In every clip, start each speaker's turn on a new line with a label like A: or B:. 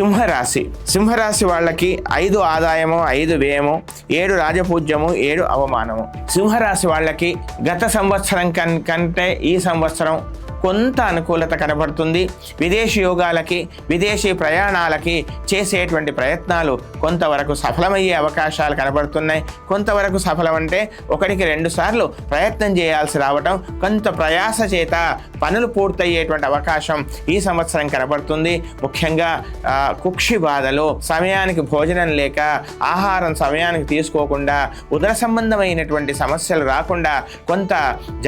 A: సింహరాశి వాళ్ళకి 5 ఆదాయము, 5 వ్యయము, 7 రాజపూజ్యము, 7 అవమానము. సింహరాశి వాళ్ళకి గత సంవత్సరం కంటే ఈ సంవత్సరం కొంత అనుకూలత కనబడుతుంది. విదేశీ యోగాలకి, విదేశీ ప్రయాణాలకి చేసేటువంటి ప్రయత్నాలు కొంతవరకు సఫలమయ్యే అవకాశాలు కనబడుతున్నాయి. కొంతవరకు సఫలం అంటే 1-2 సార్లు ప్రయత్నం చేయాల్సి రావటం, కొంత ప్రయాస చేత పనులు పూర్తయ్యేటువంటి అవకాశం ఈ సంవత్సరం కనబడుతుంది. ముఖ్యంగా కుక్షి బాధలు, సమయానికి భోజనం లేక, ఆహారం సమయానికి తీసుకోకుండా, ఉదర సంబంధమైనటువంటి సమస్యలు రాకుండా కొంత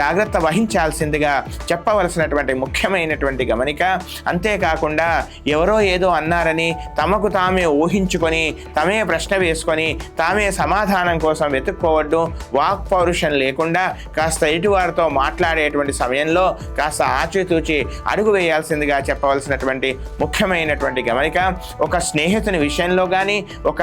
A: జాగ్రత్త వహించాల్సిందిగా చెప్పవలసినటువంటి ముఖ్యమైనటువంటి గమనిక. అంతేకాకుండా ఎవరో ఏదో అన్నారని తమకు తామే ఊహించుకొని, తమే ప్రశ్న వేసుకొని, తామే సమాధానం కోసం వెతుక్కోవద్దు. వాక్ పౌరుషం లేకుండా కాస్త ఎటువారితో మాట్లాడేటువంటి సమయంలో కాస్త ఆచితూచి అడుగు వేయాల్సిందిగా చెప్పవలసినటువంటి ముఖ్యమైనటువంటి గమనిక. ఒక స్నేహితుని విషయంలో కానీ, ఒక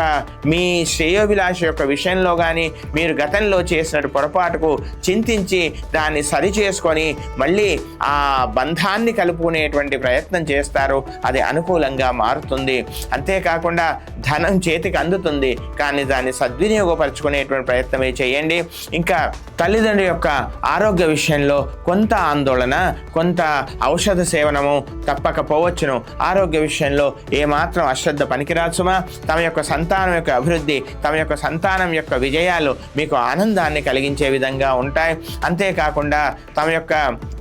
A: మీ శ్రేయోభిలాష యొక్క విషయంలో కానీ మీరు గతంలో చేసిన పొరపాటుకు చింతించి దాన్ని సరిచేసుకొని మళ్ళీ ఆ బంధాన్ని కలుపుకునేటువంటి ప్రయత్నం చేస్తారు. అది అనుకూలంగా మారుతుంది. అంతేకాకుండా ధనం చేతికి అందుతుంది, కానీ దాన్ని సద్వినియోగపరచుకునేటువంటి ప్రయత్నమే చేయండి. ఇంకా తల్లిదండ్రుల యొక్క ఆరోగ్య విషయంలో కొంత ఆందోళన, కొంత ఔషధ సేవనము తప్పకపోవచ్చును. ఆరోగ్య విషయంలో ఏమాత్రం అశ్రద్ధ పనికిరాదు సుమా. తమ యొక్క సంతానం యొక్క అభివృద్ధి, తమ యొక్క సంతానం యొక్క విజయాలు మీకు ఆనందాన్ని కలిగించే విధంగా ఉంటాయి. అంతేకాకుండా తమ యొక్క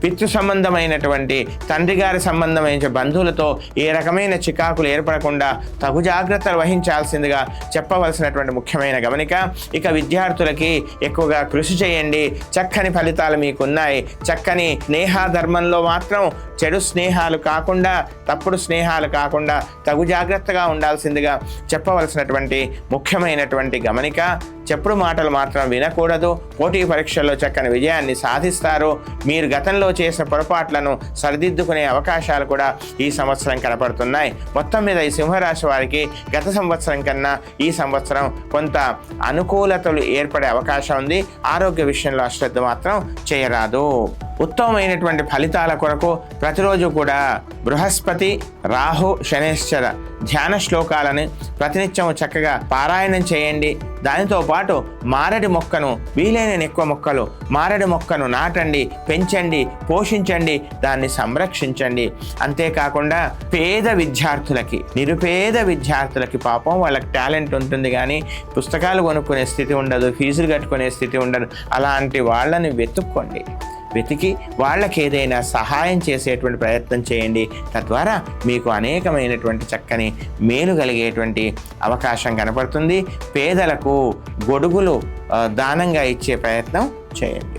A: పితృ సంబంధమైనటువంటి తండ్రి గారి సంబంధమైన బంధువులతో ఏ రకమైన చికాకులు ఏర్పడకుండా తగు జాగ్రత్తలు వహించాల్సిందిగా చెప్పవలసినటువంటి ముఖ్యమైన గమనిక. ఇక విద్యార్థులకి ఎక్కువగా కృషి చేయండి. చక్కని ఫలితాలు మీకున్నాయి. చక్కని స్నేహధర్మంలో మాత్రం చెడు స్నేహాలు కాకుండా, తప్పుడు స్నేహాలు కాకుండా తగు జాగ్రత్తగా ఉండాల్సిందిగా చెప్పవలసినటువంటి ముఖ్యమైనటువంటి గమనిక. చెప్పుడు మాటలు మాత్రం వినకూడదు. పోటీ పరీక్షల్లో చక్కని విజయాన్ని సాధిస్తారు. మీరు గతంలో చేసిన పొరపాట్లను సరిదిద్దుకునే అవకాశాలు కూడా ఈ సంవత్సరం కనపడుతున్నాయి. మొత్తం మీద ఈ సింహరాశి వారికి గత సంవత్సరం కన్నా ఈ సంవత్సరం కొంత అనుకూలతలు ఏర్పడే అవకాశం ఉంది. ఆరోగ్య విషయంలో అశ్రద్ధ మాత్రం చేయరాదు. ఉత్తమమైనటువంటి ఫలితాల కొరకు ప్రతిరోజు కూడా బృహస్పతి, రాహు, శనేశ్వర ధ్యాన శ్లోకాలను ప్రతినిత్యం చక్కగా పారాయణం చేయండి. దానితో పాటు మారేడు మొక్కను, వీలైన ఎక్కువ మొక్కలు మారేడు మొక్కను నాటండి, పెంచండి, పోషించండి, దాన్ని సంరక్షించండి. అంతేకాకుండా పేద విద్యార్థులకి, నిరుపేద విద్యార్థులకి పాపం వాళ్ళకి టాలెంట్ ఉంటుంది కానీ పుస్తకాలు కొనుక్కునే స్థితి ఉండదు, ఫీజులు కట్టుకునే స్థితి ఉండదు. అలాంటి వాళ్ళని వెతికి వాళ్ళకి ఏదైనా సహాయం చేసేటువంటి ప్రయత్నం చేయండి. తద్వారా మీకు అనేకమైనటువంటి చక్కని మేలు కలిగేటువంటి అవకాశం కనపడుతుంది. పేదలకు గొడుగులు దానంగా ఇచ్చే ప్రయత్నం చేయండి.